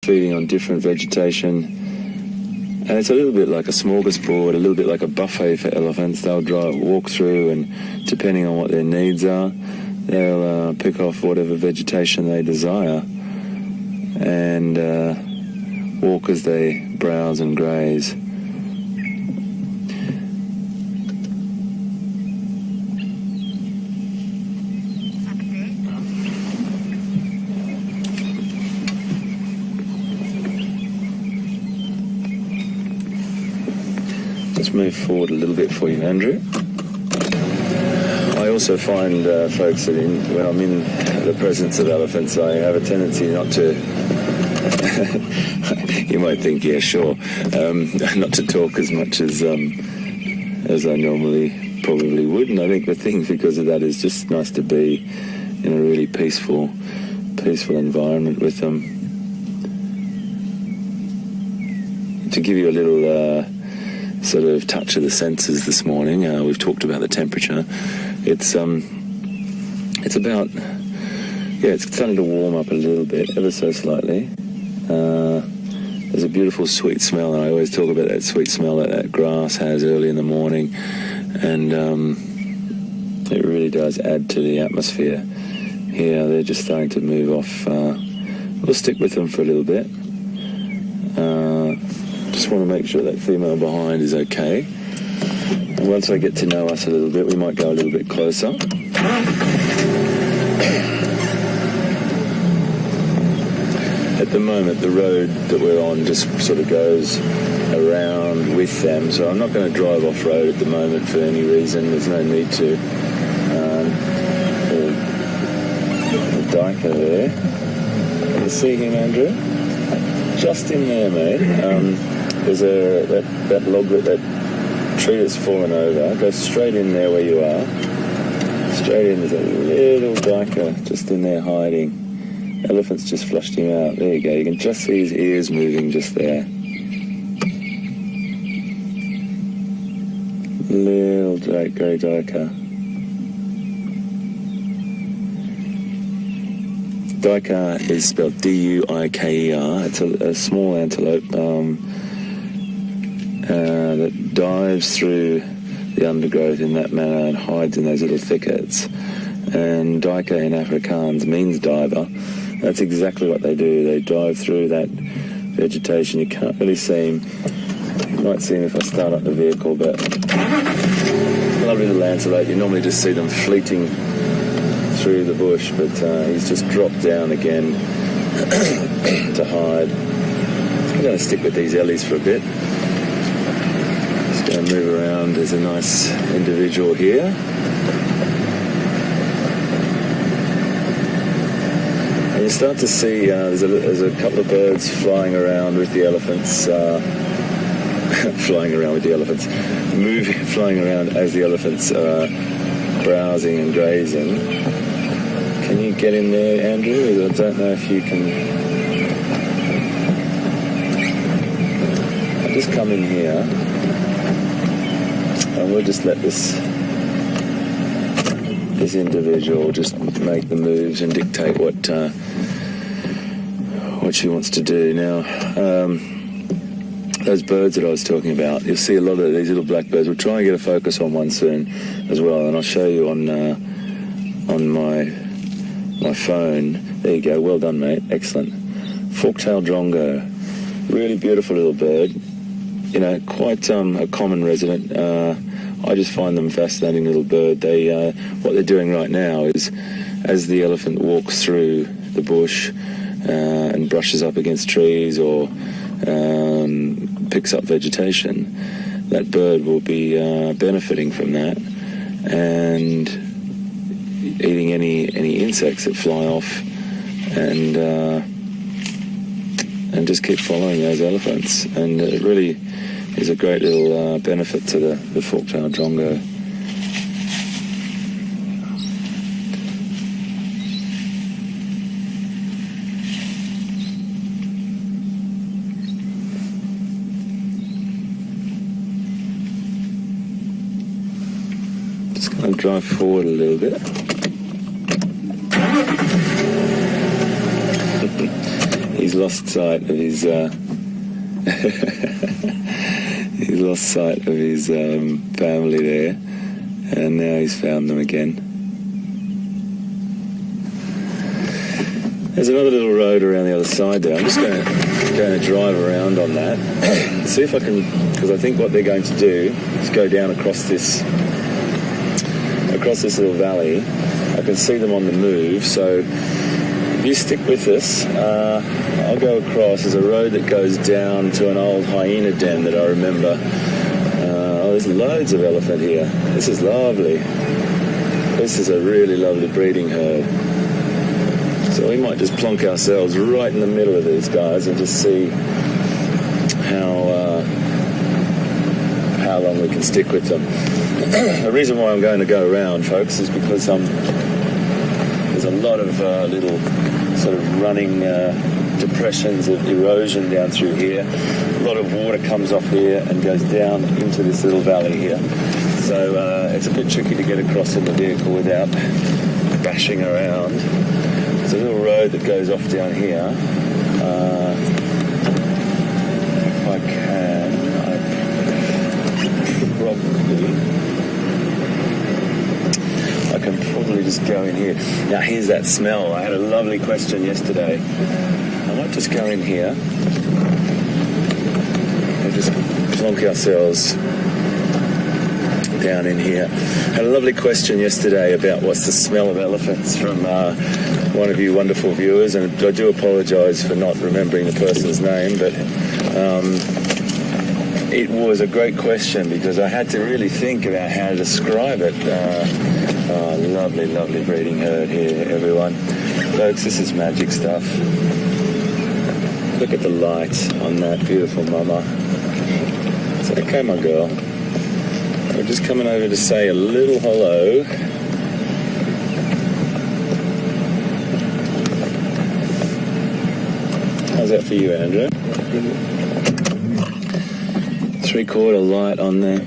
feeding on different vegetation. And it's a little bit like a smorgasbord, a little bit like a buffet for elephants. They'll walk through, and depending on what their needs are, they'll pick off whatever vegetation they desire and walk as they browse and graze. Let's move forward a little bit for you, Andrew. I also find, folks, that when I'm in the presence of elephants, I have a tendency not to... you might think, yeah, sure, not to talk as much as I normally probably would. And I think the thing because of that is just nice to be in a really peaceful environment with them. To give you a little... sort of touch of the senses this morning. We've talked about the temperature. It's about, it's starting to warm up a little bit, ever so slightly. There's a beautiful sweet smell, and I always talk about that sweet smell that grass has early in the morning, and it really does add to the atmosphere here. They're just starting to move off. We'll stick with them for a little bit. Just want to make sure that female behind is okay. And once I get to know us a little bit, we might go a little bit closer. At the moment, the road that we're on just sort of goes around with them, so I'm not going to drive off-road at the moment for any reason. There's no need to. The Dyker there. Can you see him, Andrew? Just in there, mate. There's that log, that tree that's fallen over. Go straight in there where you are. Straight in. There's a little Dyker just in there hiding. Elephant's just flushed him out. There you go. You can just see his ears moving just there. Little grey Dyker. Dyker is spelled D-U-I-K-E-R. It's a small antelope that dives through the undergrowth in that manner and hides in those little thickets. And Dyker in Afrikaans means diver. That's exactly what they do. They dive through that vegetation. You can't really see him. You might see him if I start up the vehicle, but lovely little antelope. You normally just see them fleeting through the bush, but he's just dropped down again to hide. I'm going to stick with these ellies for a bit. Just going to move around. There's a nice individual here. And you start to see there's a couple of birds flying around with the elephants. Flying around as the elephants are browsing and grazing. Can you get in there, Andrew? I don't know if you can. I'll just come in here, and we'll just let this individual just make the moves and dictate what she wants to do. Now, those birds that I was talking about, you'll see a lot of these little blackbirds. We'll try and get a focus on one soon as well, and I'll show you on my phone. There you go. Well done, mate. Excellent. Fork-tailed drongo. Really beautiful little bird. You know, quite a common resident. I just find them fascinating little bird. They what they're doing right now is, as the elephant walks through the bush and brushes up against trees or picks up vegetation, that bird will be benefiting from that and eating any insects that fly off, and just keep following those elephants. And it really is a great little benefit to the fork-tailed drongo. Just going to drive forward a little bit. He's lost sight of his he's lost sight of his family there, and now he's found them again. There's another little road around the other side there. I'm just going to drive around on that, see if I can, because I think what they're going to do is go down across this little valley. I can see them on the move, so if you stick with us, I'll go across. There's a road that goes down to an old hyena den that I remember. Oh, there's loads of elephant here. This is lovely. This is a really lovely breeding herd. So we might just plonk ourselves right in the middle of these guys and just see how long we can stick with them. The reason why I'm going to go around, folks, is because there's a lot of little sort of running depressions of erosion down through here. A lot of water comes off here and goes down into this little valley here. So it's a bit tricky to get across in the vehicle without bashing around. There's a little road that goes off down here. If I can, I can probably just go in here. Now here's that smell. I had a lovely question yesterday. I might just go in here and just plonk ourselves down in here. Had a lovely question yesterday about what's the smell of elephants from one of you wonderful viewers, and I do apologise for not remembering the person's name, but it was a great question because I had to really think about how to describe it. Lovely, lovely breeding herd here, everyone. Folks, this is magic stuff. Look at the light on that beautiful mama. It's okay, my girl. We're just coming over to say a little hello. How's that for you, Andrew? 3/4 light on there.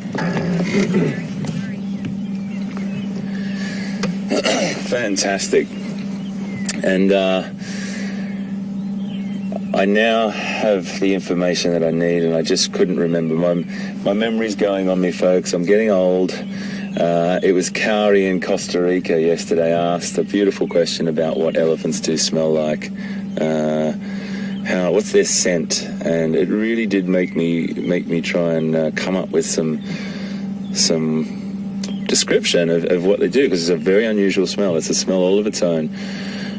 Fantastic. And I now have the information that I need, and I just couldn't remember. My memory's going on me, folks. I'm getting old. It was Kari in Costa Rica yesterday asked a beautiful question about what elephants do smell like. What's their scent? And it really did make me try and come up with some description of what they do, because it's a very unusual smell. It's a smell all of its own.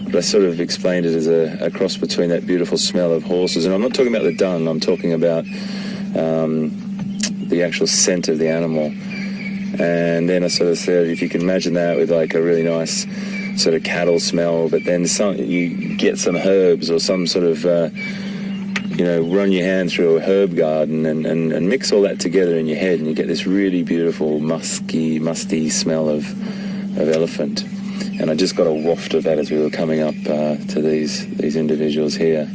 But I sort of explained it as a cross between that beautiful smell of horses, and I'm not talking about the dung, I'm talking about the actual scent of the animal. And then I sort of said, if you can imagine that with like a really nice sort of cattle smell, but then you get some herbs or some sort of, run your hand through a herb garden and mix all that together in your head, and you get this really beautiful musty smell of elephant. And I just got a waft of that as we were coming up to these individuals here.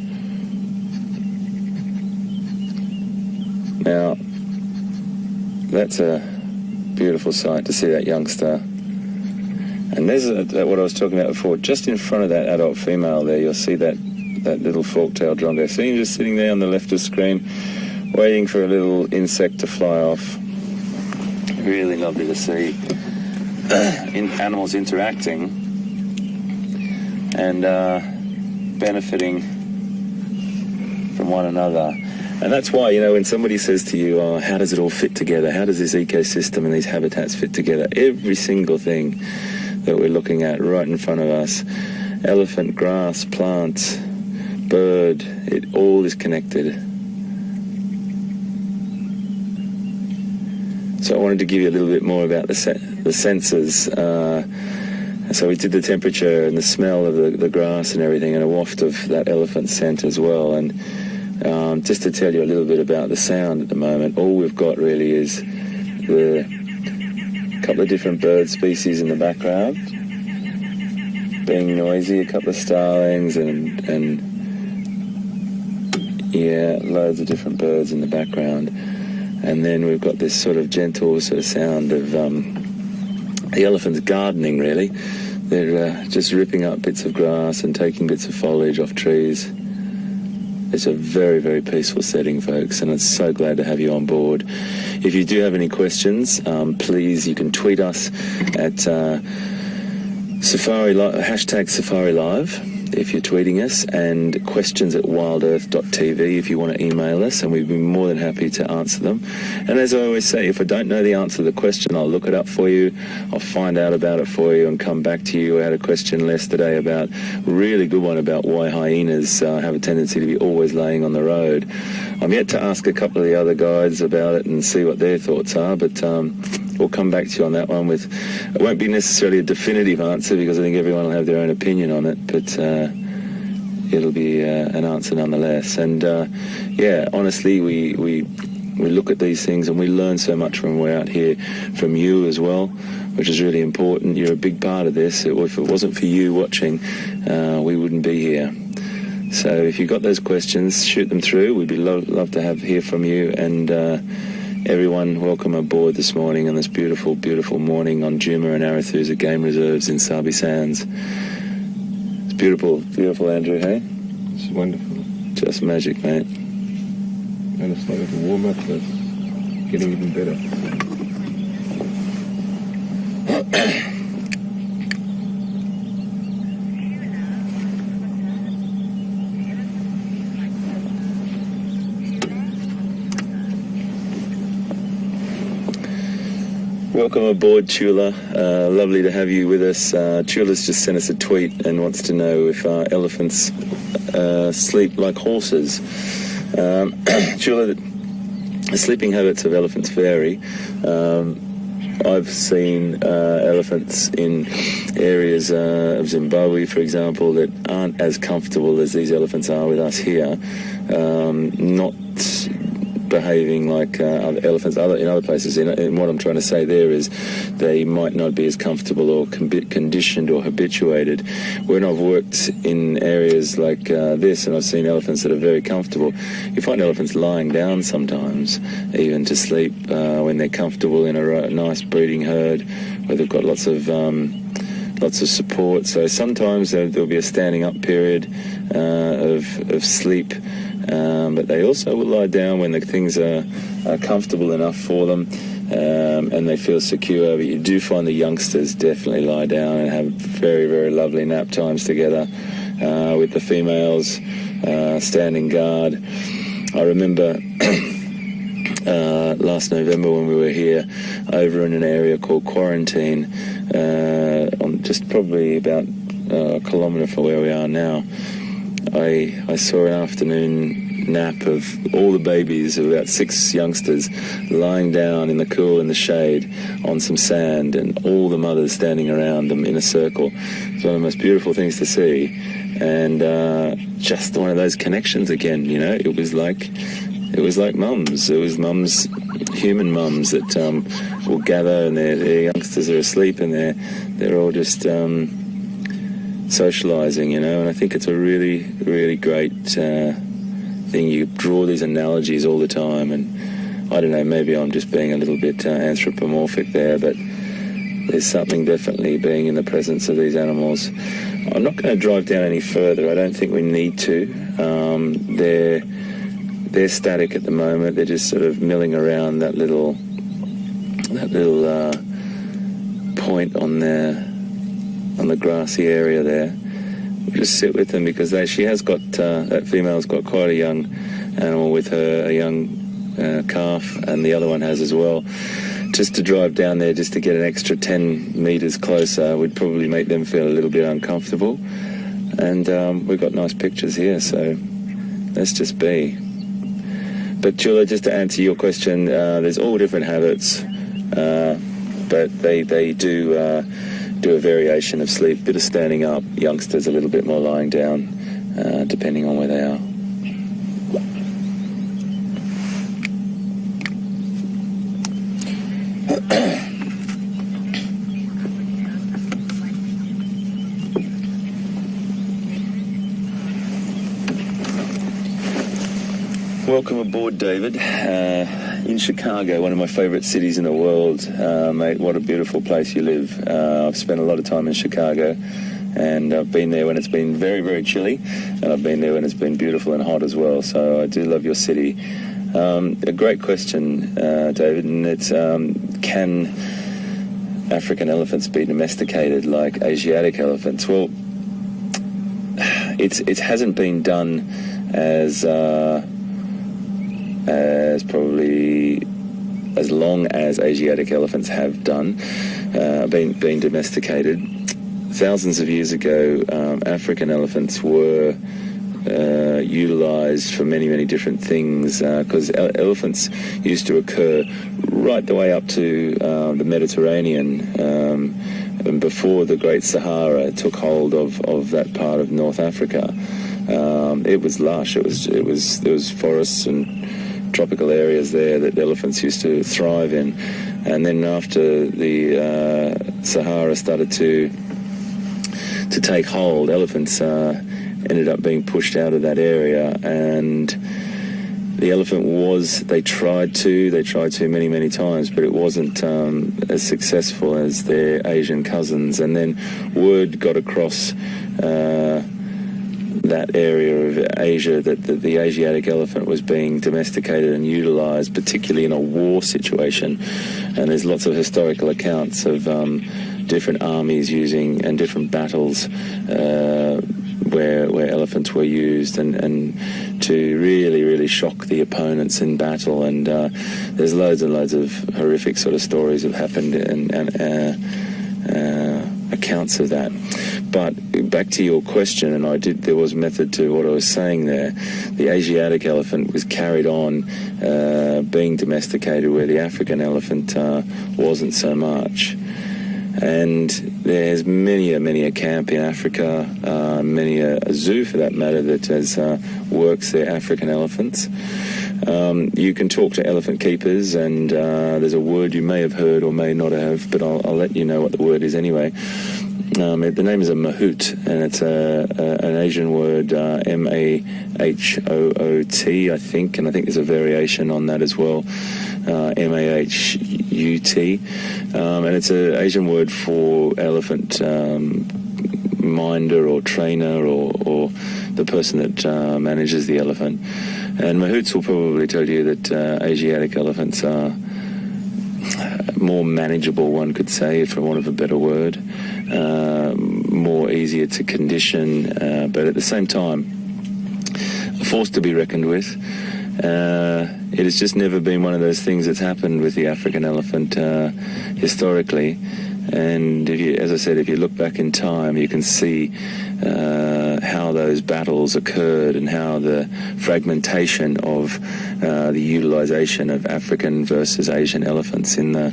Now, that's a beautiful sight to see that youngster. And there's what I was talking about before. Just in front of that adult female there, you'll see that little fork-tailed drongo. See him just sitting there on the left of the screen, waiting for a little insect to fly off. Really lovely to see animals interacting and benefiting from one another. And that's why, when somebody says to you, oh, how does it all fit together? How does this ecosystem and these habitats fit together? Every single thing that we're looking at right in front of us, elephant, grass, plants, bird, it all is connected. So I wanted to give you a little bit more about the senses. So we did the temperature and the smell of the grass and everything, and a waft of that elephant scent as well. And just to tell you a little bit about the sound at the moment, all we've got really is the couple of different bird species in the background being noisy, a couple of starlings and loads of different birds in the background. And then we've got this sort of gentle sort of sound of the elephants gardening, really. They're just ripping up bits of grass and taking bits of foliage off trees. It's a very, very peaceful setting, folks, and I'm so glad to have you on board. If you do have any questions, please, you can tweet us at hashtag SafariLIVE if you're tweeting us, and questions at wildearth.tv if you want to email us, and we'd be more than happy to answer them. And as I always say, if I don't know the answer to the question, I'll look it up for you, I'll find out about it for you and come back to you. I had a question yesterday about, really good one, about why hyenas have a tendency to be always laying on the road. I'm yet to ask a couple of the other guides about it and see what their thoughts are, but we'll come back to you on that one. It won't be necessarily a definitive answer because I think everyone will have their own opinion on it, but it'll be an answer nonetheless. And yeah, honestly, we look at these things and we learn so much when we're out here from you as well, which is really important. You're a big part of this. If it wasn't for you watching, we wouldn't be here. So if you've got those questions, shoot them through. We'd be love to hear from you. And everyone, welcome aboard this morning on this beautiful, beautiful morning on Juma and Arathusa Game Reserves in Sabi Sands. It's beautiful, beautiful, Andrew, hey? It's wonderful. Just magic, mate. And it's starting to warm up, so it's getting even better. Welcome aboard, Chula. Lovely to have you with us. Chula's just sent us a tweet and wants to know if elephants sleep like horses. Chula, the sleeping habits of elephants vary. I've seen elephants in areas of Zimbabwe, for example, that aren't as comfortable as these elephants are with us here. Not behaving like other elephants in other places. And what I'm trying to say there is they might not be as comfortable or conditioned or habituated. When I've worked in areas like this and I've seen elephants that are very comfortable, you find elephants lying down sometimes, even to sleep when they're comfortable in a nice breeding herd where they've got lots of support. So sometimes there'll be a standing up period of sleep. But they also will lie down when the things are comfortable enough for them and they feel secure. But you do find the youngsters definitely lie down and have very, very lovely nap times together with the females standing guard. I remember last November when we were here over in an area called Quarantine, on just probably about a kilometre from where we are now. I saw an afternoon nap of all the babies, of about 6 youngsters, lying down in the cool in the shade on some sand, and all the mothers standing around them in a circle. It's one of the most beautiful things to see, and just one of those connections again. You know, it was like mums. It was mums, human mums that will gather, and their youngsters are asleep, and they're all just socializing, you know. And I think it's a really, really great thing. You draw these analogies all the time, and I don't know, maybe I'm just being a little bit anthropomorphic there, but there's something definitely being in the presence of these animals. I'm not going to drive down any further. I don't think we need to. They're static at the moment. They're just sort of milling around that little point on the grassy area there. We'll just sit with them because she has got, that female's got quite a young animal with her, a young calf, and the other one has as well. Just to drive down there just to get an extra 10 metres closer would probably make them feel a little bit uncomfortable. And we've got nice pictures here, so let's just be. But Chula, just to answer your question, there's all different habits, but they do a variation of sleep, bit of standing up, youngsters a little bit more lying down, depending on where they are. Welcome aboard, David. In Chicago, one of my favourite cities in the world. Mate, what a beautiful place you live. I've spent a lot of time in Chicago, And I've been there when it's been very, very chilly, and I've been there when it's been beautiful and hot as well. So I do love your city. A great question, David, and it's can African elephants be domesticated like Asiatic elephants? Well, it hasn't been done as probably as long as Asiatic elephants have done, been domesticated. Thousands of years ago, African elephants were utilized for many, many different things, because elephants used to occur right the way up to the Mediterranean, and before the Great Sahara took hold of that part of North Africa. It was lush. There was forests and tropical areas there that elephants used to thrive in. And then after the Sahara started to take hold, elephants ended up being pushed out of that area, and the elephant they tried to many times, but it wasn't as successful as their Asian cousins. And then word got across that area of Asia that the Asiatic elephant was being domesticated and utilized, particularly in a war situation. And there's lots of historical accounts of different armies using, and different battles where elephants were used, and to really shock the opponents in battle. And there's loads and loads of horrific sort of stories have happened, and accounts of that. But back to your question, and there was method to what I was saying there. The Asiatic elephant was carried on being domesticated, where the African elephant wasn't so much. And there's many a camp in Africa, many a zoo for that matter, that has works their African elephants. You can talk to elephant keepers, and there's a word you may have heard or may not have, but I'll let you know what the word is anyway. The name is a mahout, and it's an Asian word, M-A-H-O-O-T, I think, and I think there's a variation on that as well, M-A-H-U-T, and it's an Asian word for elephant minder or trainer, or the person that manages the elephant. And mahouts will probably tell you that Asiatic elephants are more manageable, one could say, for want of a better word, more easier to condition, but at the same time, a force to be reckoned with. It has just never been one of those things that's happened with the African elephant historically. And as I said, if you look back in time, you can see how those battles occurred, and how the fragmentation of the utilization of African versus Asian elephants in the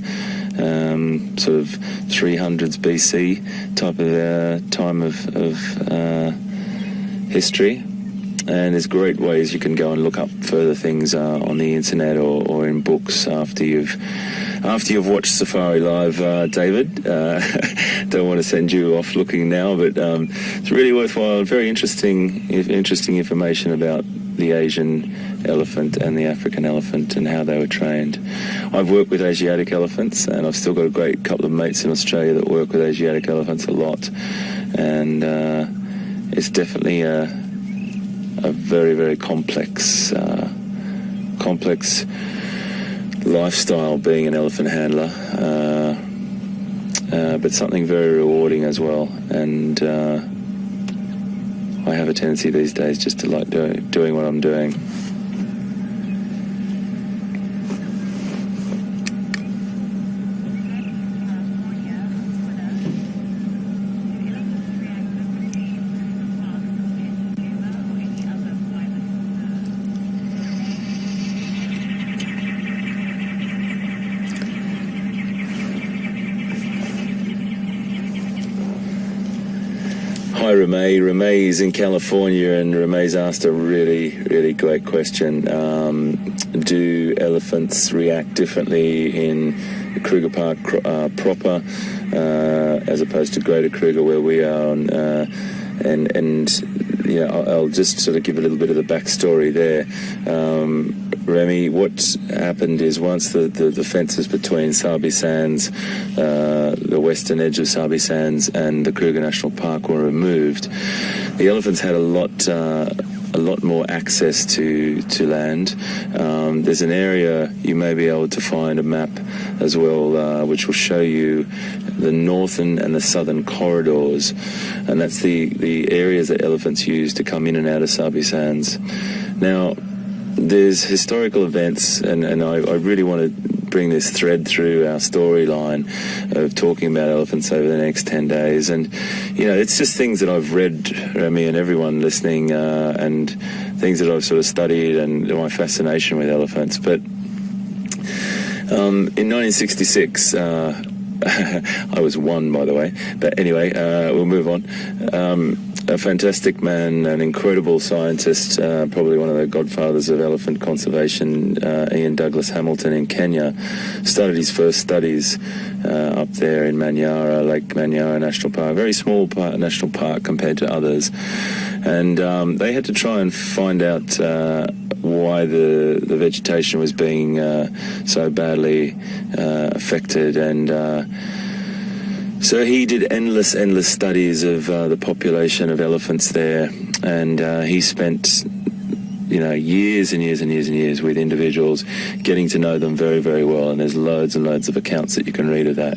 sort of 300s BC type of time of history. And there's great ways you can go and look up further things on the internet or in books after you've watched SafariLIVE, David. Don't want to send you off looking now, but it's really worthwhile. Very interesting information about the Asian elephant and the African elephant and how they were trained. I've worked with Asiatic elephants, and I've still got a great couple of mates in Australia that work with Asiatic elephants a lot. And it's definitely a very, very complex lifestyle being an elephant handler, but something very rewarding as well. And I have a tendency these days just to like doing what I'm doing. Hi, Ramey. Ramey's in California, and Ramey's asked a really, really great question. Do elephants react differently in Kruger Park proper as opposed to Greater Kruger, where we are? And I'll just sort of give a little bit of the backstory there. Remy, what happened is once the fences between Sabi Sands, the western edge of Sabi Sands and the Kruger National Park were removed, the elephants had a lot more access to land. There's an area you may be able to find a map as well, which will show you the northern and the southern corridors, and that's the areas that elephants use to come in and out of Sabi Sands. Now, there's historical events, and I really want to bring this thread through our storyline of talking about elephants over the next 10 days. And, it's just things that I've read, Remy, and everyone listening, and things that I've sort of studied and my fascination with elephants. But in 1966, I was one, by the way. But anyway, we'll move on. A fantastic man, an incredible scientist, probably one of the godfathers of elephant conservation, Ian Douglas Hamilton in Kenya, started his first studies up there in Manyara, Lake Manyara National Park, very small national park compared to others. And they had to try and find out why the vegetation was being so badly affected, and so he did endless studies of the population of elephants there, and he spent years and years and years and years with individuals, getting to know them very, very well, and there's loads and loads of accounts that you can read of that.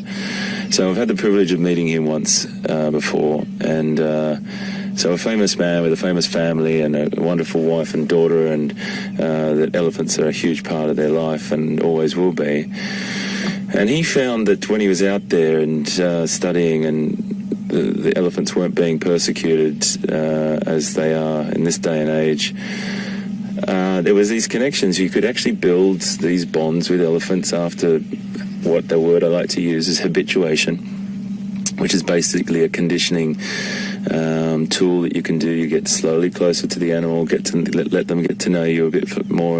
So I've had the privilege of meeting him once before, and so a famous man with a famous family and a wonderful wife and daughter, and that elephants are a huge part of their life and always will be. And he found that when he was out there and studying, and the elephants weren't being persecuted as they are in this day and age, there was these connections. You could actually build these bonds with elephants after what the word I like to use is habituation, which is basically a conditioning tool that you can do. You get slowly closer to the animal, get to let them get to know you a bit more.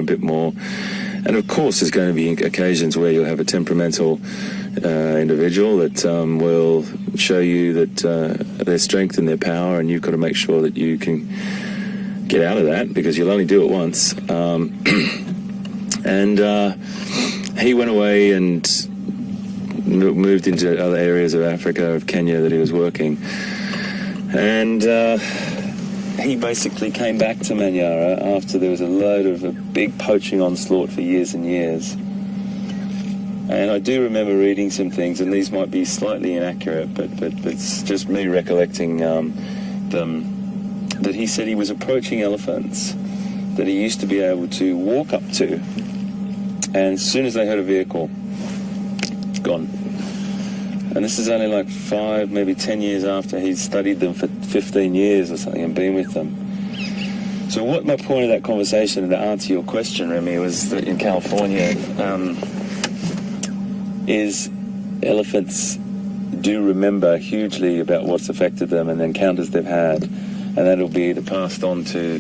And of course, there's going to be occasions where you'll have a temperamental individual that will show you that their strength and their power, and you've got to make sure that you can get out of that, because you'll only do it once. And he went away and moved into other areas of Africa, of Kenya, that he was working. And he basically came back to Manyara after there was a big poaching onslaught for years and years. And I do remember reading some things, and these might be slightly inaccurate, but it's just me recollecting them, that he said he was approaching elephants that he used to be able to walk up to, and as soon as they heard a vehicle, gone. And this is only like 5, maybe 10 years after he'd studied them for 15 years or something and been with them. So what my point of that conversation, and to answer your question, Remy, was that in California, is elephants do remember hugely about what's affected them and the encounters they've had, and that'll be either passed on to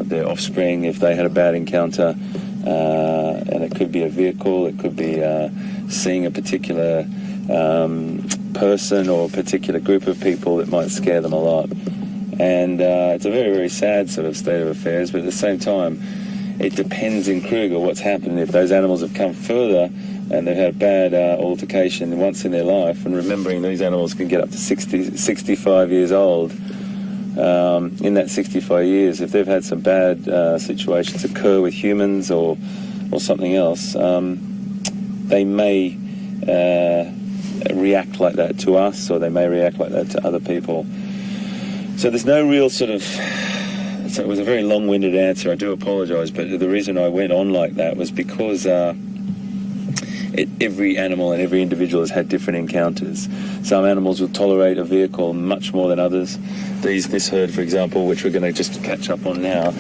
their offspring if they had a bad encounter, and it could be a vehicle, it could be seeing a particular person or a particular group of people that might scare them a lot. And it's a very, very sad sort of state of affairs, but at the same time, it depends in Kruger what's happened. If those animals have come further and they've had a bad altercation once in their life, and remembering these animals can get up to 65 years old, in that 65 years, if they've had some bad situations occur with humans or something else, they may react like that to us, or they may react like that to other people. So there's no real sort of... So it was a very long-winded answer, I do apologise, but the reason I went on like that was because every animal and every individual has had different encounters. Some animals will tolerate a vehicle much more than others. This herd, for example, which we're going to just catch up on now,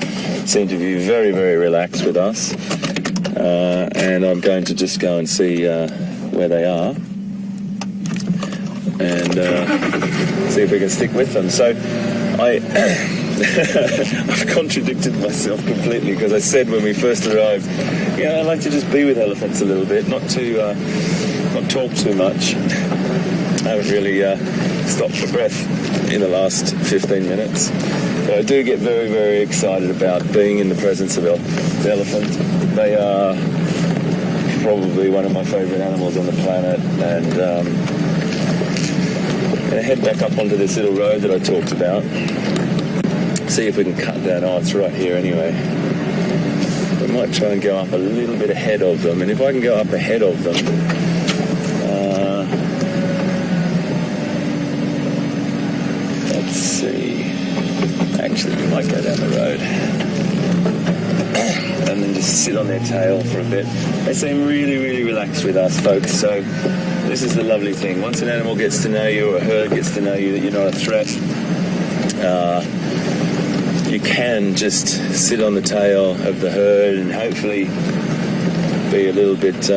seem to be very, very relaxed with us. And I'm going to just go and see where they are and see if we can stick with them. So I've contradicted myself completely, because I said when we first arrived, I like to just be with elephants a little bit, not talk too much. I haven't really stopped for breath in the last 15 minutes. But I do get very, very excited about being in the presence of the elephant. They are probably one of my favourite animals on the planet, and I'm going to head back up onto this little road that I talked about. See if we can cut down. Oh, it's right here anyway. We might try and go up a little bit ahead of them, and if I can go up ahead of them, let's see. Actually, we might go down the road and then just sit on their tail for a bit. They seem really, really relaxed with us, folks, so this is the lovely thing. Once an animal gets to know you, or a herd gets to know you, that you're not a threat, you can just sit on the tail of the herd and hopefully be a little bit,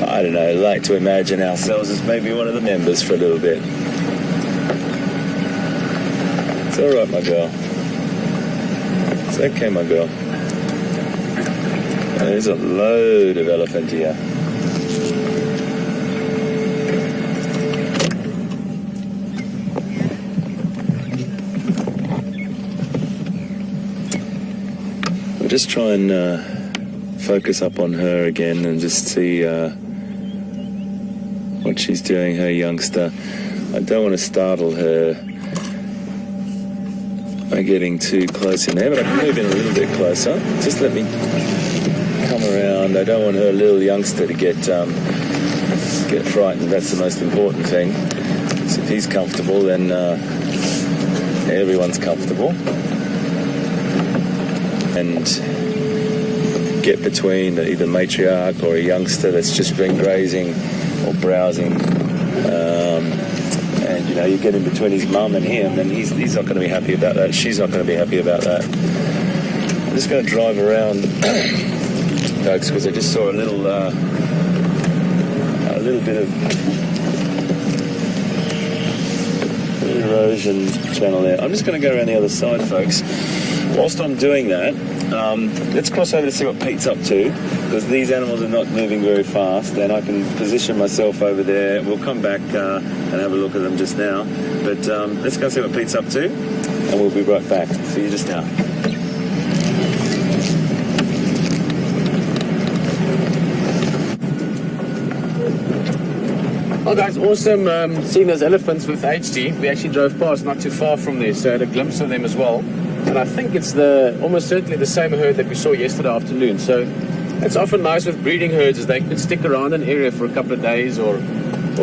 I don't know, like to imagine ourselves as maybe one of the members for a little bit. It's all right, my girl. It's okay, my girl. There's a load of elephant here. We'll just try and focus up on her again and just see what she's doing, her youngster. I don't want to startle her by getting too close in there, but I can move in a little bit closer. Just let me come around. I don't want her little youngster to get frightened. That's the most important thing. So if he's comfortable, then everyone's comfortable. And get between either matriarch or a youngster that's just been grazing or browsing. And you know, you get in between his mum and him, and he's not going to be happy about that. She's not going to be happy about that. I'm just going to drive around, folks, because I just saw a little bit of erosion channel there. I'm just going to go around the other side, folks. Whilst I'm doing that, let's cross over to see what Pete's up to, because these animals are not moving very fast, and I can position myself over there. We'll come back and have a look at them just now, but let's go see what Pete's up to, and we'll be right back. See you just now. Oh guys, awesome seeing those elephants with HD. We actually drove past not too far from there, so I had a glimpse of them as well. And I think it's almost certainly the same herd that we saw yesterday afternoon. So it's often nice with breeding herds, is they can stick around an area for a couple of days or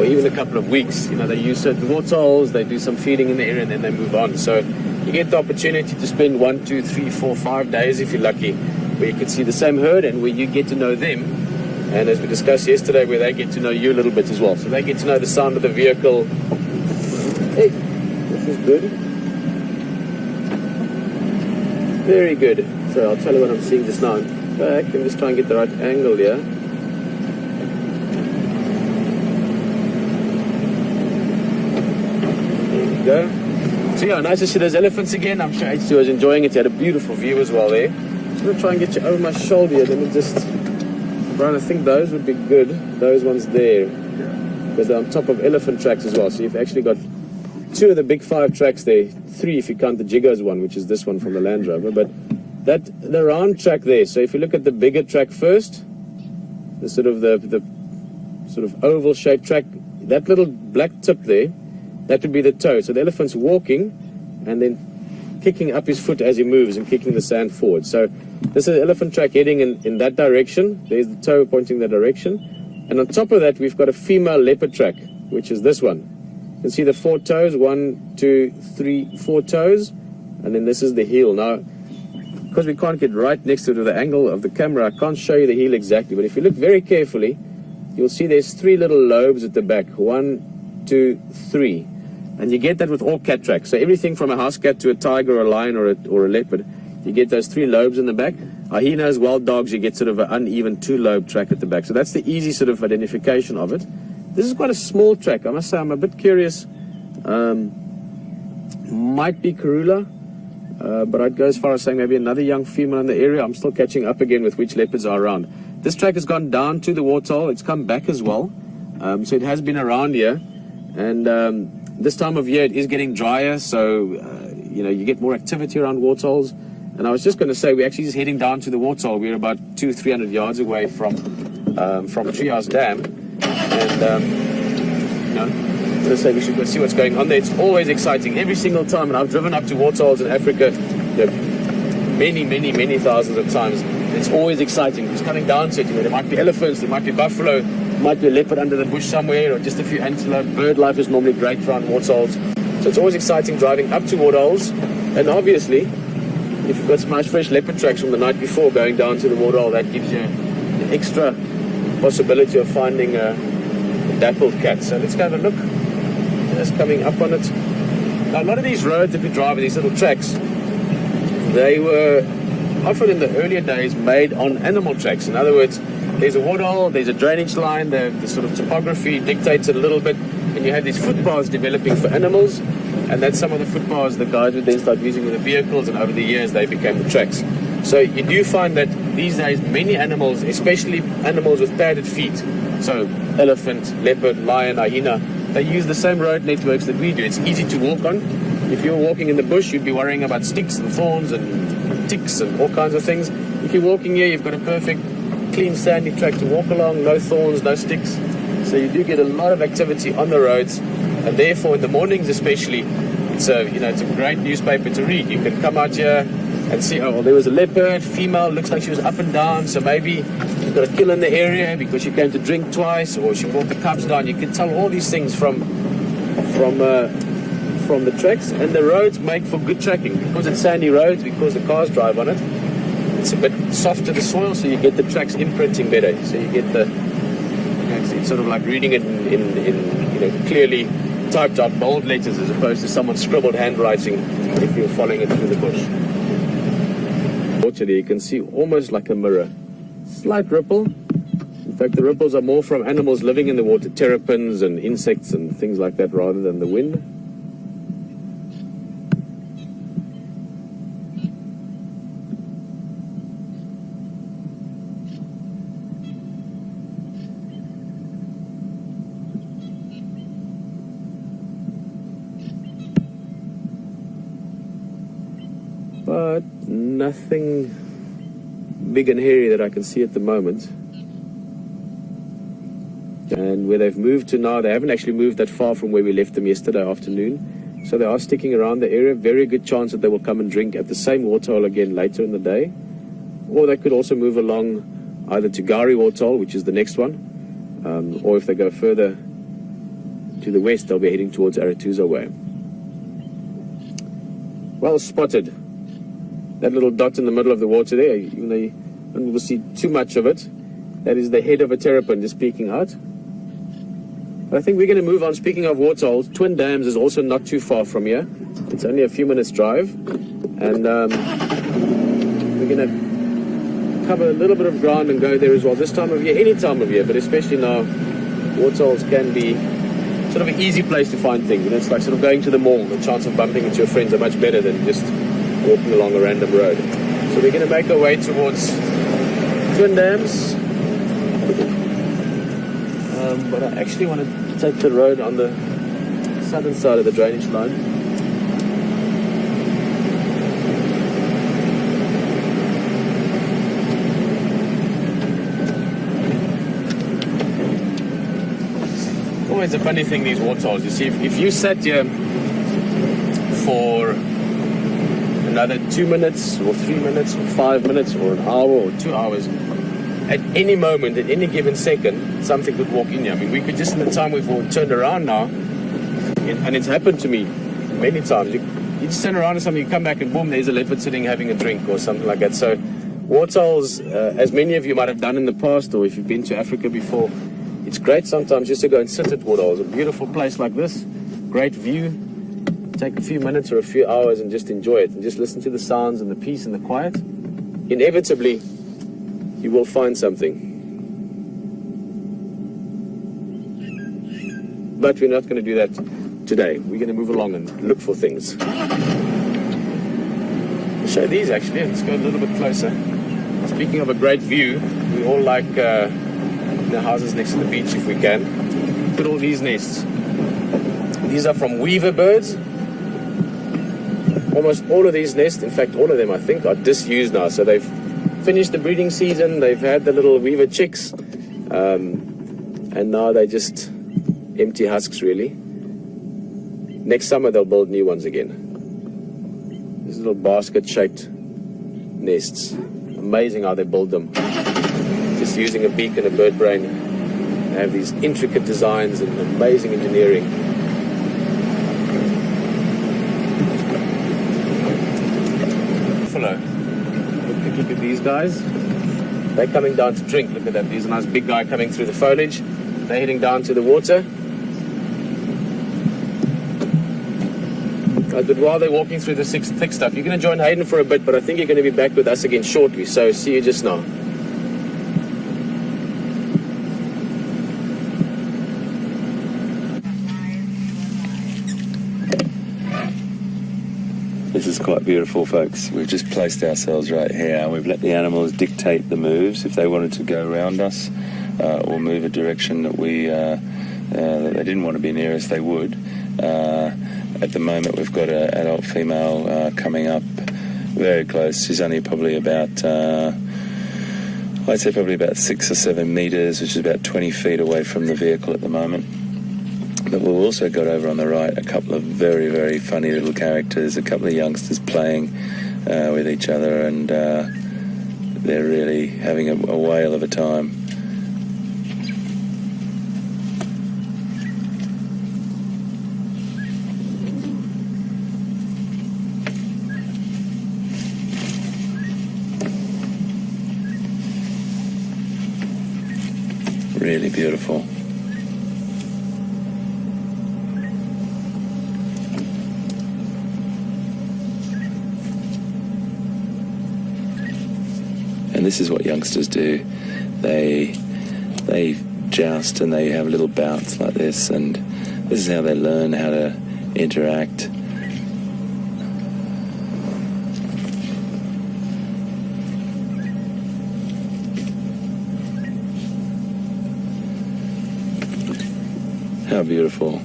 even a couple of weeks. You know, they use certain water holes, they do some feeding in the area, and then they move on. So you get the opportunity to spend 1, 2, 3, 4, 5 days, if you're lucky, where you can see the same herd and where you get to know them. And as we discussed yesterday, where they get to know you a little bit as well. So they get to know the sound of the vehicle. Hey, this is good. Very good. So I'll tell you what I'm seeing just now. In fact, I'm just trying to get the right angle here. There we go. So yeah, nice to see those elephants again. I'm sure H2 was enjoying it. He had a beautiful view as well there. I'm going to try and get you over my shoulder here. Let me just... Brian, I think those would be good. Those ones there. Because they're on top of elephant tracks as well. So you've actually got 2 of the big 5 tracks there. 3 if you count the Jiggers one, which is this one from the Land Rover. But the round track there. So if you look at the bigger track first, the sort of oval shaped track, that little black tip there, that would be the toe. So the elephant's walking and then kicking up his foot as he moves and kicking the sand forward. So this is the elephant track heading in that direction. There's the toe pointing that direction. And on top of that, we've got a female leopard track, which is this one. You can see the 4 toes, 1, 2, 3, 4 toes. And then this is the heel. Now, because we can't get right next to it with the angle of the camera, I can't show you the heel exactly. But if you look very carefully, you'll see there's 3 little lobes at the back. 1, 2, 3. And you get that with all cat tracks. So everything from a house cat to a tiger or a lion or a leopard, you get those 3 lobes in the back. Hyenas, wild dogs, you get sort of an uneven 2-lobe track at the back. So that's the easy sort of identification of it. This is quite a small track. I must say I'm a bit curious. Might be Karula, but I'd go as far as saying maybe another young female in the area. I'm still catching up again with which leopards are around. This track has gone down to the waterhole. It's come back as well. So it has been around here. And this time of year it is getting drier, so you know, you get more activity around waterholes. And I was just going to say, we're actually just heading down to the waterhole. We're about 200-300 yards away from Treehouse Dam, and you know, I'm going to say we should go see what's going on there. It's always exciting every single time, and I've driven up to waterholes in Africa, you know, many thousands of times. It's always exciting. Just coming down to it, you know, there might be elephants, there might be buffalo, there might be a leopard under the bush somewhere, or just a few antelope. Bird life is normally great around waterholes, so it's always exciting driving up to waterholes. And obviously, if you've got some nice fresh leopard tracks from the night before going down to the waterhole, that gives you an extra possibility of finding a dappled cat. So let's go have a look. Just coming up on it. Now, a lot of these roads, if you drive these little tracks, they were often in the earlier days made on animal tracks. In other words, there's a waterhole, there's a drainage line, the sort of topography dictates it a little bit, and you have these footpaths developing for animals, and that's some of the footpaths the guys would then start using with the vehicles, and over the years they became the tracks. So you do find that these days many animals, especially animals with padded feet, so elephant, leopard, lion, hyena, they use the same road networks that we do. It's easy to walk on. If you're walking in the bush, you'd be worrying about sticks and thorns and ticks and all kinds of things. If you're walking here, you've got a perfect, clean, sandy track to walk along, no thorns, no sticks. So you do get a lot of activity on the roads, and therefore in the mornings especially, it's a, you know, it's a great newspaper to read. You can come out here and see, oh, well, there was a leopard, female, looks like she was up and down, so maybe you've got a kill in the area because she came to drink twice, or she brought the cubs down. You can tell all these things from the tracks, and the roads make for good tracking because it's sandy roads, because the cars drive on it. It's a bit softer, the soil, so you get the tracks imprinting better. So you get the, you know, it's sort of like reading it in you know, clearly typed out bold letters as opposed to someone's scribbled handwriting if you're following it through the bush. Water there, you can see almost like a mirror. Slight ripple. In fact, the ripples are more from animals living in the water, terrapins and insects and things like that, rather than the wind. But nothing big and hairy that I can see at the moment. And where they've moved to now, they haven't actually moved that far from where we left them yesterday afternoon. So they are sticking around the area. Very good chance that they will come and drink at the same waterhole again later in the day. Or they could also move along either to Gari Waterhole, which is the next one, or if they go further to the west, they'll be heading towards Aratuza Way. Well spotted. That little dot in the middle of the water there, even though you don't will see too much of it, that is the head of a terrapin just peeking out. But I think we're going to move on. Speaking of waterholes, Twin Dams is also not too far from here. It's only a few minutes drive, and we're going to cover a little bit of ground and go there as well. This time of year, any time of year, but especially now, waterholes can be sort of an easy place to find things. You know, it's like sort of going to the mall. The chance of bumping into your friends are much better than just walking along a random road. So we're going to make our way towards Twin Dams. But I actually want to take the road on the southern side of the drainage line. Always a funny thing, these waterholes. You see, if you sat here for another 2 minutes or 3 minutes or 5 minutes or an hour or 2 hours, at any moment, at any given second, something could walk in here. I mean, we could just, in the time we've all turned around now, and it's happened to me many times, you just turn around and something, you come back and boom, there's a leopard sitting having a drink or something like that. So waterholes, as many of you might have done in the past, or if you've been to Africa before, it's great sometimes just to go and sit at waterholes. A beautiful place like this, great view. Take a few minutes or a few hours and just enjoy it, and just listen to the sounds and the peace and the quiet. Inevitably, you will find something. But we're not going to do that today. We're going to move along and look for things. I'll show these actually. Let's go a little bit closer. Speaking of a great view, we all like the houses next to the beach if we can. Look at all these nests. These are from weaver birds. Almost all of these nests, in fact all of them I think, are disused now. So they've finished the breeding season, they've had the little weaver chicks, and now they're just empty husks really. Next summer they'll build new ones again. These little basket-shaped nests. Amazing how they build them. Just using a beak and a bird brain. They have these intricate designs and amazing engineering. Buffalo. Look at these guys. They're coming down to drink. Look at that. There's a nice big guy coming through the foliage. They're heading down to the water. But while they're walking through the thick stuff, you're going to join Hayden for a bit, but I think you're going to be back with us again shortly. So see you just now. This is quite beautiful, folks. We've just placed ourselves right here and we've let the animals dictate the moves. If they wanted to go around us or move a direction that that they didn't want to be near us, they would. At the moment we've got an adult female coming up very close. She's only probably about, I'd say probably about 6 or 7 metres, which is about 20 feet away from the vehicle at the moment. But we've also got over on the right a couple of very, very funny little characters, a couple of youngsters playing with each other, and they're really having a whale of a time. Really beautiful. And this is what youngsters do. They joust and they have little bouts like this, and this is how they learn how to interact. How beautiful.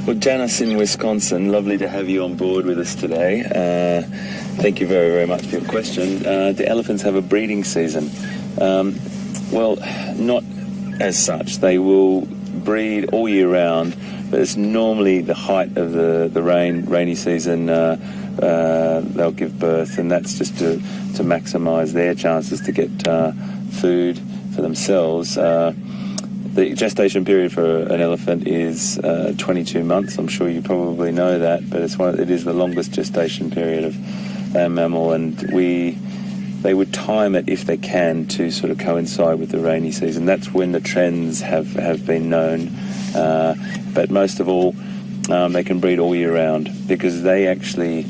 Well, Janice in Wisconsin, lovely to have you on board with us today. Thank you very, very much for your question. Do elephants have a breeding season? Well, not as such. They will breed all year round, but it's normally the height of the rainy season they'll give birth, and that's just to maximise their chances to get food for themselves. The gestation period for an elephant is 22 months. I'm sure you probably know that, but it is the longest gestation period of a mammal, and they would time it if they can to sort of coincide with the rainy season. That's when the trends have been known. But most of all, they can breed all year round because they actually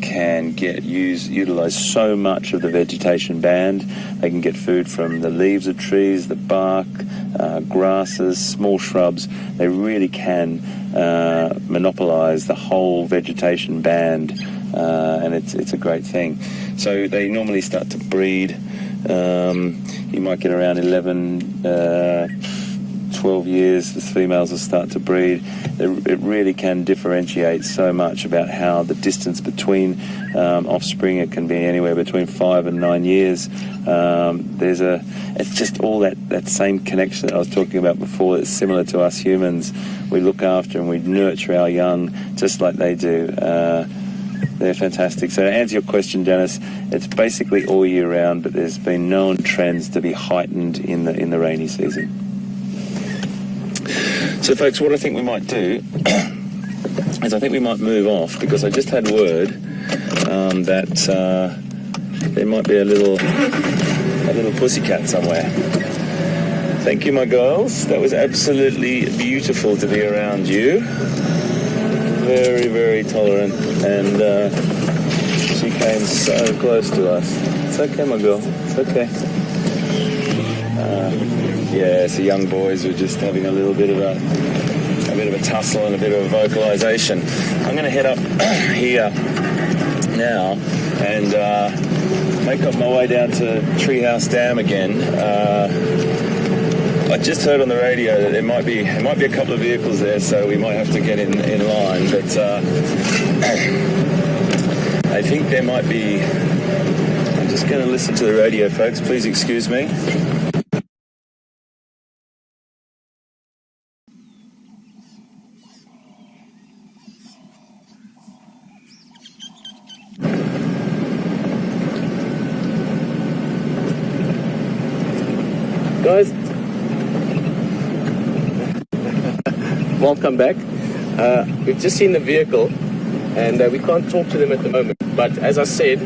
can utilise so much of the vegetation band. They can get food from the leaves of trees, the bark, grasses, small shrubs. They really can monopolise the whole vegetation band, and it's a great thing. So they normally start to breed. You might get around 12 years, the females will start to breed. It really can differentiate so much about how the distance between offspring. It can be anywhere between 5 and 9 years. It's just all that same connection that I was talking about before that's similar to us humans. We look after and we nurture our young just like they do. They're fantastic. So to answer your question, Dennis, it's basically all year round, but there's been known trends to be heightened in the rainy season. So folks, what I think we might do is I think we might move off, because I just had word that there might be a little pussycat somewhere. Thank you, my girls. That was absolutely beautiful to be around you. Very, very tolerant, and she came so close to us. It's okay, my girl. It's okay. Yeah, so young boys were just having a little bit of a bit of a tussle and a bit of a vocalization. I'm going to head up here now and make up my way down to Treehouse Dam again. I just heard on the radio that there might be a couple of vehicles there, so we might have to get in line. But I think there might be. I'm just going to listen to the radio, folks. Please excuse me. Guys, welcome back. We've just seen the vehicle and we can't talk to them at the moment, but as I said,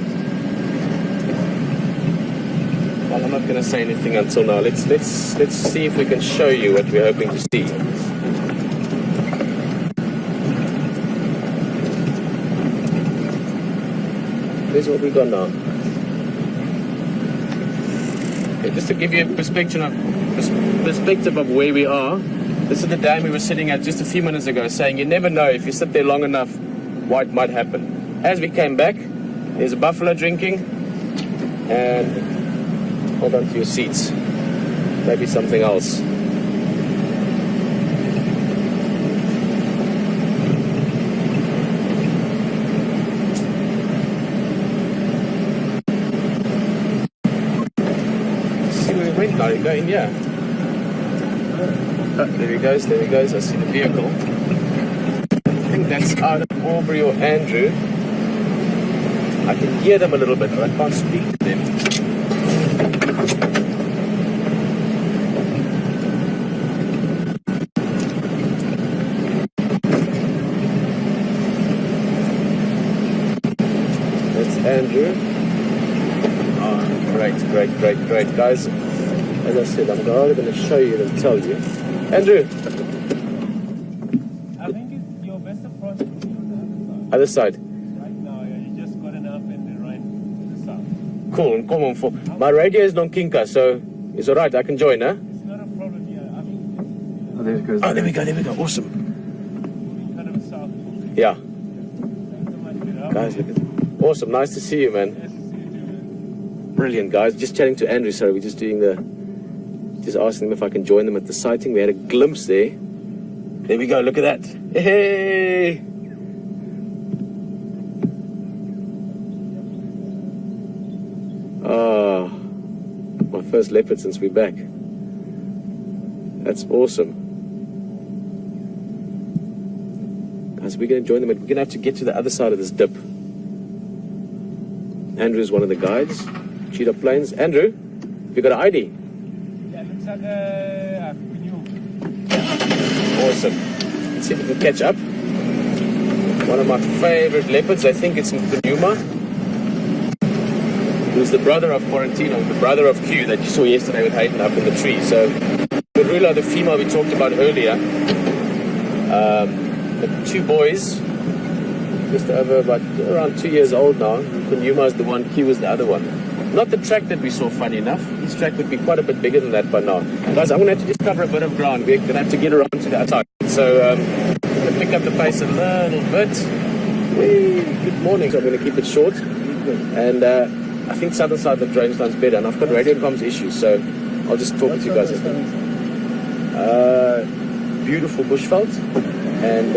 well, I'm not going to say anything until now. Let's see if we can show you what we're hoping to see. Here's what we got now. Just to give you a perspective of where we are, this is the dam we were sitting at just a few minutes ago, saying you never know if you sit there long enough what might happen. As we came back, there's a buffalo drinking, and hold on to your seats, maybe something else. Now you go in here. Oh, there he goes, there he goes. I see the vehicle. I think that's out of Aubrey or Andrew. I can hear them a little bit, but I can't speak to them. That's Andrew. Oh, great, guys. As I said, I'm only going to show you and tell you. Andrew! I think it's your best approach to the other side. Right now, you just got enough and then right to the south. Cool, come on. My radio is non-kinka, so it's alright, I can join, huh? It's not a problem, yeah. I mean, Oh, there it goes. Oh, there we go, awesome. kind of south. Yeah. Thanks so much for your help. Guys, look at awesome, nice to see you, man. Nice to see you too, man. Brilliant, guys. Just chatting to Andrew, sorry, we're just asking them if I can join them at the sighting. We had a glimpse there. There we go, look at that. Hey! Ah, my first leopard since we're back. That's awesome. Guys, we're going to join them. We're going to have to get to the other side of this dip. Andrew's one of the guides. Cheetah Plains. Andrew, have you got an ID? Yeah, looks like a new. Awesome. Let's see if we can catch up. One of my favorite leopards, I think it's Pnuma, who's the brother of Quarantino, the brother of Q that you saw yesterday with Hayden up in the tree. So, Marula, the female we talked about earlier, the two boys, just over around 2 years old now. Pnuma is the one, Q is the other one. Not the track that we saw, funny enough. This track would be quite a bit bigger than that by now. Guys, I'm going to have to just cover a bit of ground. We're going to have to get around to the outside. So, I'm going to pick up the pace a little bit. Whee! Good morning. So I'm going to keep it short. And I think southern side of the drainage line's better. And I've got radio comms issues, so I'll just talk to you guys. Beautiful bushveld. And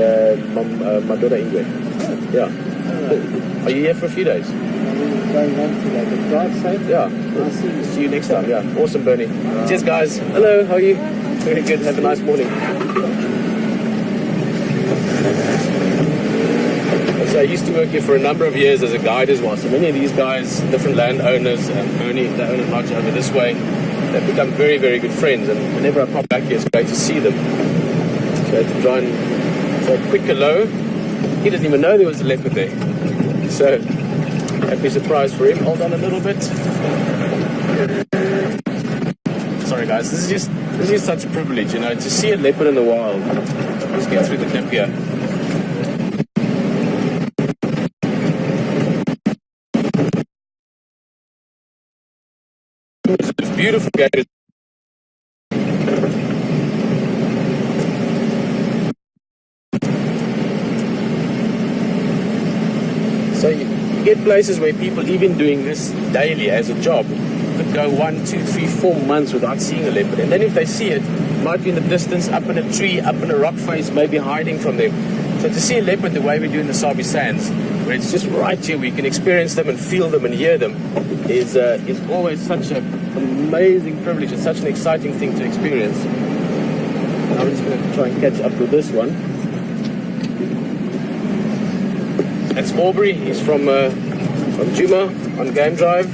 my daughter Ingrid. Yeah. Cool. Are you here for a few days? Going on to like the drive side. Yeah. I'll see you. See you next time. Yeah. Awesome, Bernie. Cheers, guys. Hello. How are you? Very good. Have a nice morning. So I used to work here for a number of years as a guide as well. So many of these guys, different landowners, Bernie, the owner lodge over this way, they've become very, very good friends. And whenever I pop back here, it's great to see them. So I had to try and say a quick hello. He didn't even know there was a leopard there. So happy surprise for him. Hold on a little bit. Sorry guys, this is just such a privilege, you know, to see a leopard in the wild. Let's get through the dip here. It's beautiful guys. So you get places where people, even doing this daily as a job, could go 1, 2, 3, 4 months without seeing a leopard. And then if they see it, might be in the distance, up in a tree, up in a rock face, maybe hiding from them. So to see a leopard the way we do in the Sabi Sands, where it's just right here, we can experience them and feel them and hear them, is always such an amazing privilege. It's such an exciting thing to experience. And I'm just going to try and catch up with this one. That's Aubrey. He's from Juma on Game Drive.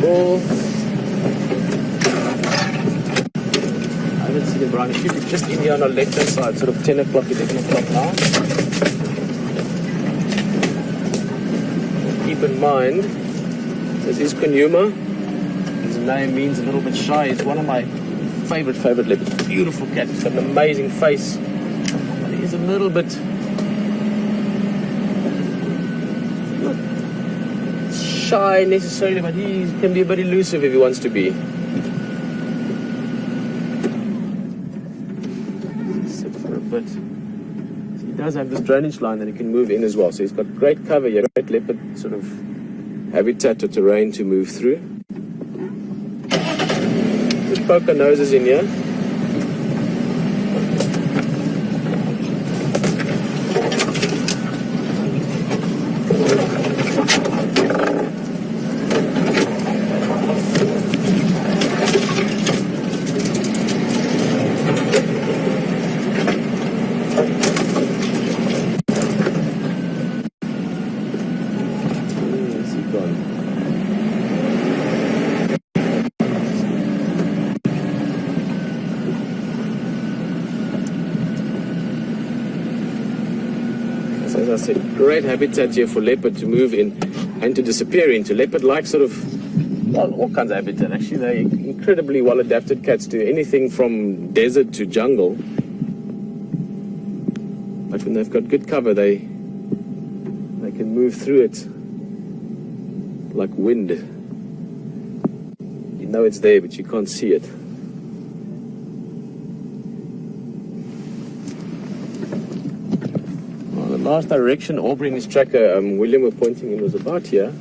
Ball. I haven't seen him, Brian. He should be just in here on our left-hand side, sort of 10 o'clock, 11 o'clock now. Keep in mind, this is Kanyuma. His name means a little bit shy. It's one of my favorite leopards. Beautiful cat. He's got an amazing face. But he's a little bit not shy necessarily, but he can be a bit elusive if he wants to be. Sit for a bit. So he does have this drainage line that he can move in as well. So he's got great cover here, great leopard sort of habitat or terrain to move through. Just poke our noses in here. As I said, great habitat here for leopard to move in and to disappear into. Leopard like sort of, well, all kinds of habitat actually. They're incredibly well adapted cats to anything from desert to jungle. But when they've got good cover, they can move through it like wind. You know it's there, but you can't see it. The last direction Aubrey and his tracker, William, were pointing in was about here.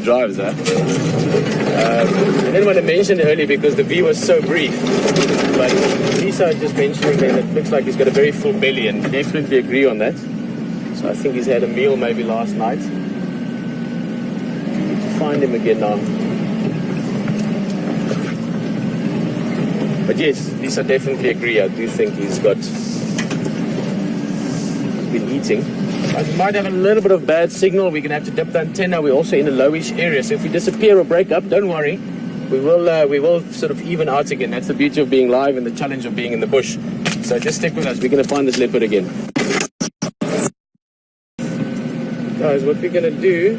Drives that. I didn't want to mention it earlier because the view was so brief, but Lisa just mentioning that it looks like he's got a very full belly, and definitely agree on that. So I think he's had a meal maybe last night. Need to find him again now. But yes, Lisa, definitely agree. I do think he's been eating. We might have a little bit of bad signal. We're going to have to dip the antenna. We're also in a lowish area. So if we disappear or break up, don't worry. We will sort of even out again. That's the beauty of being live and the challenge of being in the bush. So just stick with us. We're going to find this leopard again. Guys, what we're going to do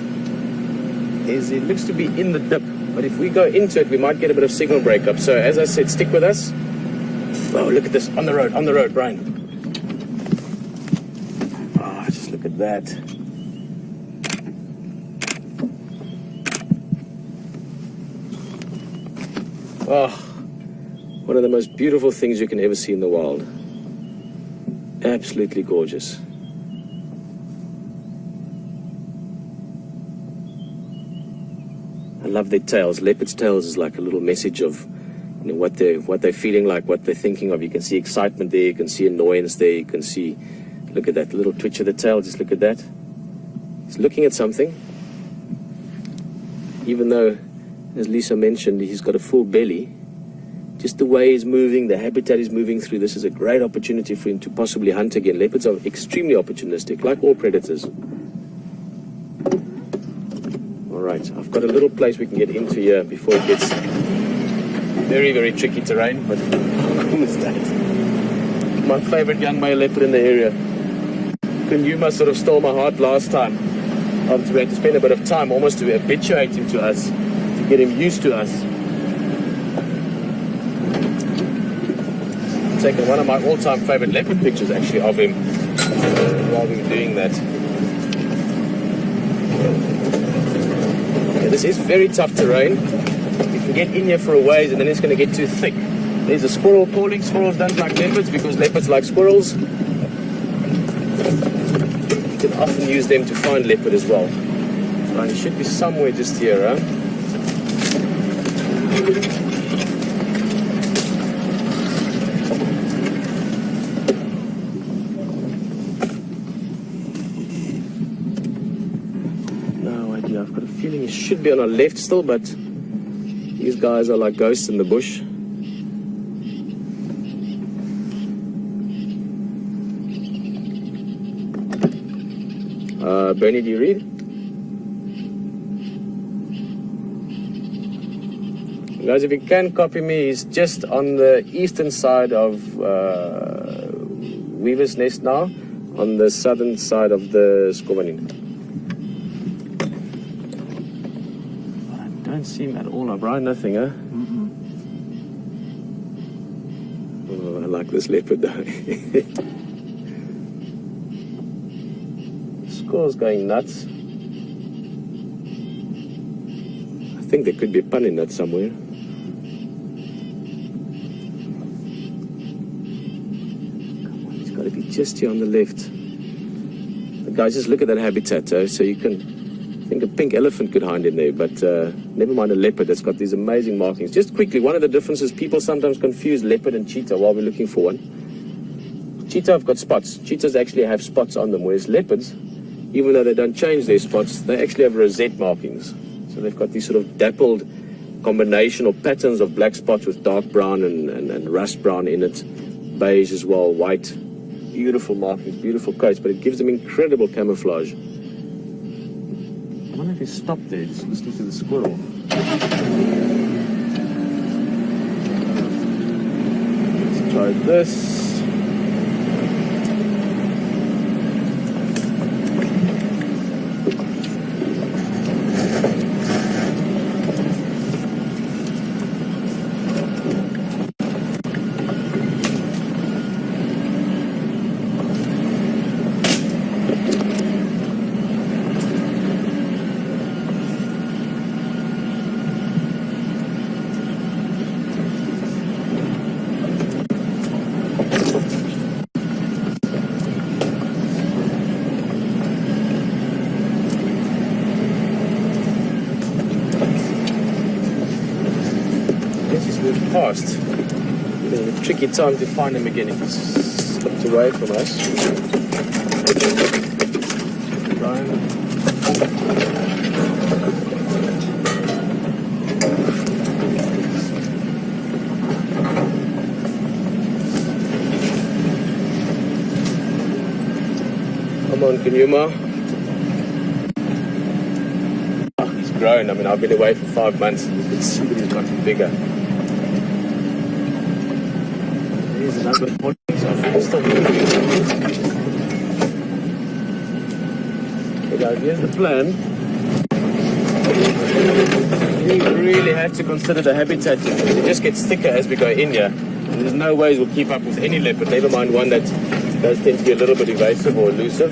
is it looks to be in the dip. But if we go into it, we might get a bit of signal breakup. So as I said, stick with us. Oh, look at this. On the road, Brian. Look at that. Oh, one of the most beautiful things you can ever see in the wild. Absolutely gorgeous. I love their tails. Leopard's tails is like a little message of, you know, what they're feeling like, what they're thinking of. You can see excitement there, you can see annoyance there, you can see. Look at that little twitch of the tail, just look at that. He's looking at something. Even though, as Lisa mentioned, he's got a full belly, just the way he's moving, the habitat he's moving through, this is a great opportunity for him to possibly hunt again. Leopards are extremely opportunistic, like all predators. All right, I've got a little place we can get into here before it gets very, very tricky terrain, but who is that? My favorite young male leopard in the area. Kanyuma sort of stole my heart last time. Obviously, we had to spend a bit of time almost to habituate him to us, to get him used to us. I've taken one of my all-time favorite leopard pictures, actually, of him while we were doing that. Okay, this is very tough terrain. You can get in here for a ways and then it's going to get too thick. There's a squirrel calling. Squirrels don't like leopards because leopards like squirrels. You can often use them to find leopard as well. Right, it should be somewhere just here, huh? No idea. I've got a feeling he should be on our left still, but these guys are like ghosts in the bush. Bernie, do you read? Guys, if you can copy me, he's just on the eastern side of Weaver's Nest now, on the southern side of the Skovanin. I don't see him at all now, Brian. Nothing, huh? Oh, I like this leopard though. Squirrel's going nuts. I think there could be a pun in that somewhere. Come on, he's got to be just here on the left. But guys, just look at that habitat, so you can think a pink elephant could hide in there, but never mind a leopard that's got these amazing markings. Just quickly, one of the differences, people sometimes confuse leopard and cheetah while we're looking for one. Cheetah have got spots. Cheetahs actually have spots on them, whereas leopards, even though they don't change their spots, they actually have rosette markings. So they've got these sort of dappled combination or patterns of black spots with dark brown and rust brown in it, beige as well, white. Beautiful markings, beautiful coats, but it gives them incredible camouflage. I wonder if he stopped there, just listening to the squirrel. Let's try this. Past. It's a tricky time to find him again if he's slipped away from us. Brian. Come on, Kanyuma. Oh, he's grown. I mean, I've been away for 5 months. You can see that he's gotten bigger. Here's another one. Okay, guys, here's the plan. You really have to consider the habitat. It just gets thicker as we go in here. And there's no ways we'll keep up with any leopard, never mind one that does tend to be a little bit evasive or elusive.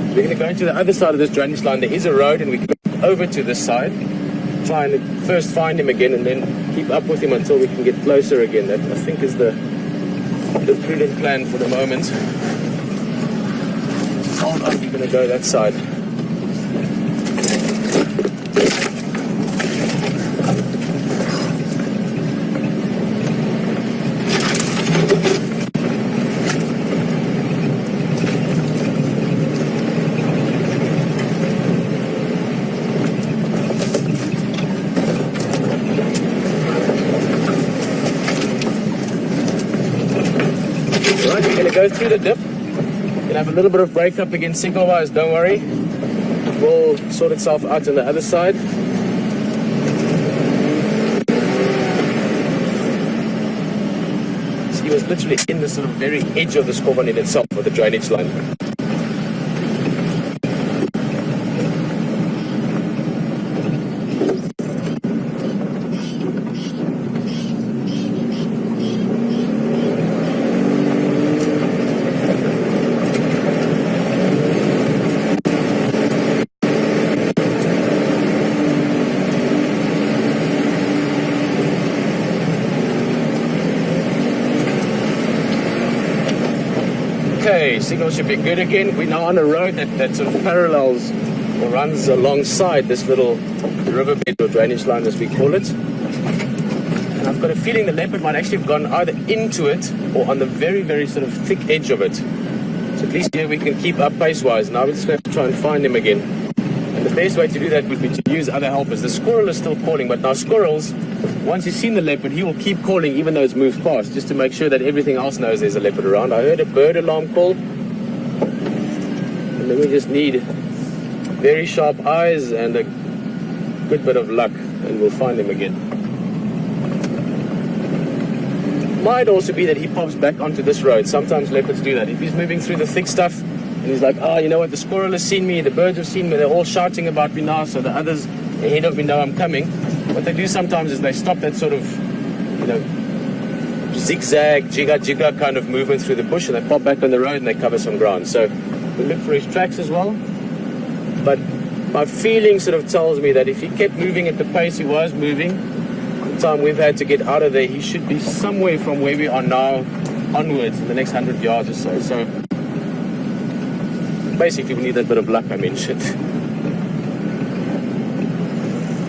We're going to go to the other side of this drainage line. There is a road, and we go over to this side. Try and first find him again, and then keep up with him until we can get closer again. That, I think, is the prudent plan for the moment. Hold up, we're going to go that side. Go through the dip. You'll have a little bit of break up against single wires, don't worry. It will sort itself out on the other side. So he was literally in the sort of very edge of the Skovanin itself, or the drainage line. Okay, signal should be good again. We're now on a road that sort of parallels or runs alongside this little riverbed or drainage line, as we call it. And I've got a feeling the leopard might actually have gone either into it or on the very, very sort of thick edge of it. So at least here we can keep up pace-wise. Now we're just going to try and find him again. And the best way to do that would be to use other helpers. The squirrel is still calling, but now squirrels, once he's seen the leopard, he will keep calling even though it's moved past, just to make sure that everything else knows there's a leopard around. I heard a bird alarm call. And then we just need very sharp eyes and a good bit of luck, and we'll find him again. Might also be that he pops back onto this road. Sometimes leopards do that. If he's moving through the thick stuff and he's like, oh, you know what, the squirrel has seen me, the birds have seen me, they're all shouting about me now, so the others ahead of me know I'm coming. What they do sometimes is they stop that sort of, you know, zigzag, jigga kind of movement through the bush, and they pop back on the road and they cover some ground. So we look for his tracks as well. But my feeling sort of tells me that if he kept moving at the pace he was moving, the time we've had to get out of there, he should be somewhere from where we are now onwards in the next 100 yards or so. So basically we need that bit of luck I mentioned.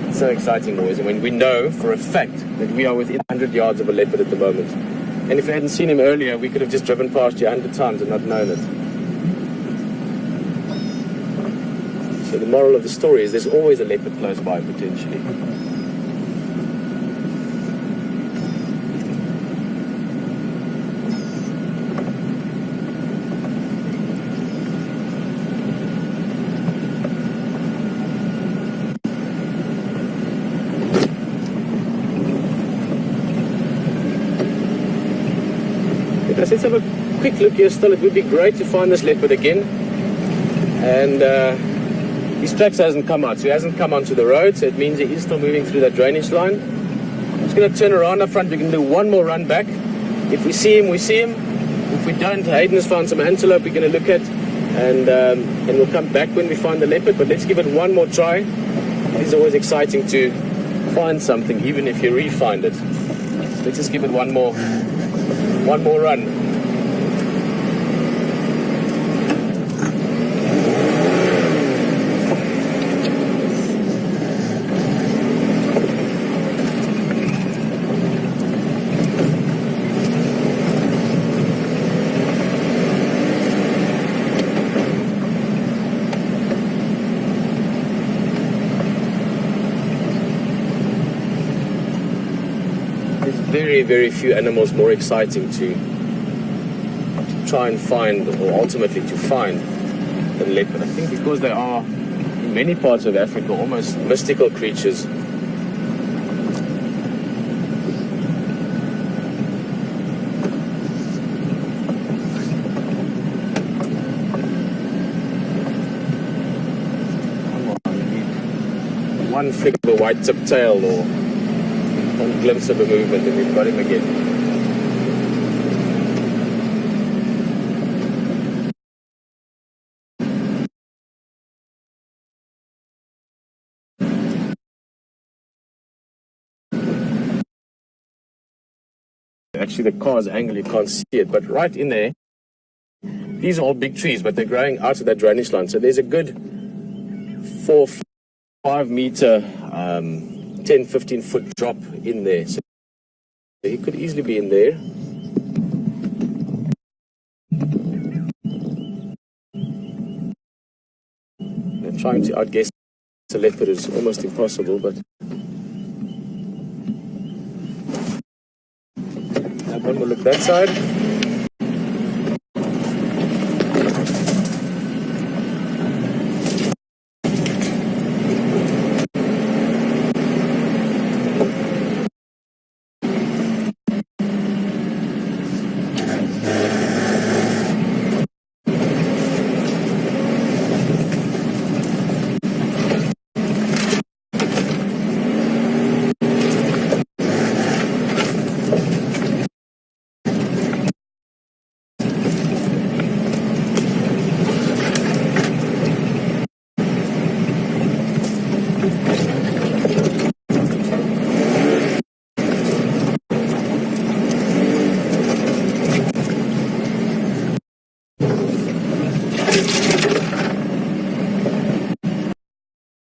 It's so exciting, boys, and when we know for a fact that we are within 100 yards of a leopard at the moment. And if we hadn't seen him earlier, we could have just driven past you 100 times and not known it. So the moral of the story is there's always a leopard close by, potentially. Let's have a quick look here still. It would be great to find this leopard again. And his tracks hasn't come out, so he hasn't come onto the road, so it means he is still moving through that drainage line. I'm just going to turn around up front. We're going to do one more run back. If we see him, we see him. If we don't, Hayden has found some antelope we're going to look at, and we'll come back when we find the leopard. But let's give it one more try. It's always exciting to find something, even if you re-find it. So let's just give it one more run. Very, very few animals more exciting to try and find, or ultimately to find, than leopard. I think because they are, in many parts of Africa, almost mystical creatures. One flick of a white-tipped tail or one glimpse of a movement, and we've got him again. Actually, the car's angle, you can't see it, but right in there, these are all big trees, but they're growing out of that drainage line. So there's a good 4-5 meter 10-15 foot drop in there, so he could easily be in there. And trying to outguess the leopard is almost impossible, but now one more look that side.